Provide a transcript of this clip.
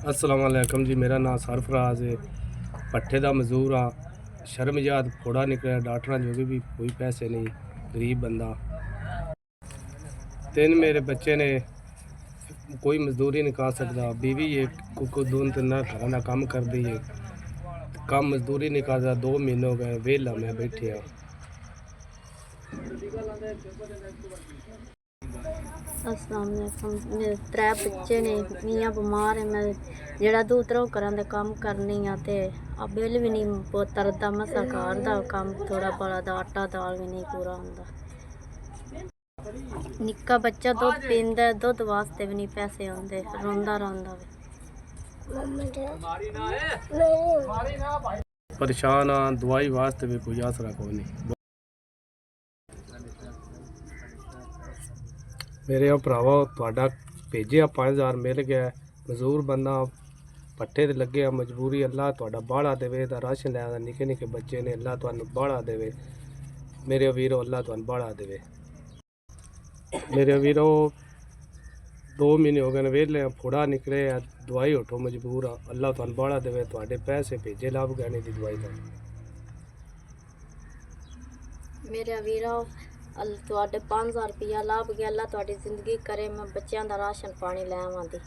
अस्सलाम वालेकुम जी। मेरा नाम सरफराज है। पट्ठे का मजदूर हाँ। शर्मजाद फोड़ा निकलिया, डॉक्टर जो भी कोई पैसे नहीं, गरीब बंदा। तीन मेरे बच्चे ने, कोई मजदूरी नहीं कर सकता। बीवी है को दो तीन घर का काम कर दी है, काम मजदूरी नहीं करता। 2 महीने हो गए वेला मैं बैठे हाँ। अस्सलाम वालेकुम। मेरे 3 बच्चे ने, मियाँ बीमार है। मैं जेड़ा 2-3 घरां दे काम करनी आ ते आ बिल भी नहीं तरदा। मसा घर दा काम थोड़ा बड़ा दा आटा दाल भी नहीं पूरा होंदा। निक्का बच्चा दुध पींदा, दुध वास्ते भी नहीं पैसे आंदे, रोंदा रोंदा वे। परेशान हाँ, दवाई वास्ते भी कोई आसरा कोई नहीं। मेरे भरावा तुहाडा भेजिया 5000 मिल गया। मजदूर बंदा, पट्ठे ते लगे आ। मजबूरी अल्लाह तुहाडा बाड़ा देवे। राशन लैदा, निक्के निक्के बच्चे ने, अल्लाह तुहानू बाड़ा देवे। मेरे वीरो अल्लाह तुहानू बाड़ा देवे। मेरे वीरो 2 महीने हो गए वेले फोड़ा निकले आ, दवाई उठो मजबूर आ। अल्लाह तुहानू बाड़ा देवे। तुहाडे पैसे भेजे लाभ गहने दी दवाई का। मेरे वीरो तुहाडे 5000 रुपया लाभ गया। अल्लाह तुहाडी जिंदगी करे। मैं बच्चों का राशन पानी लैवां दी।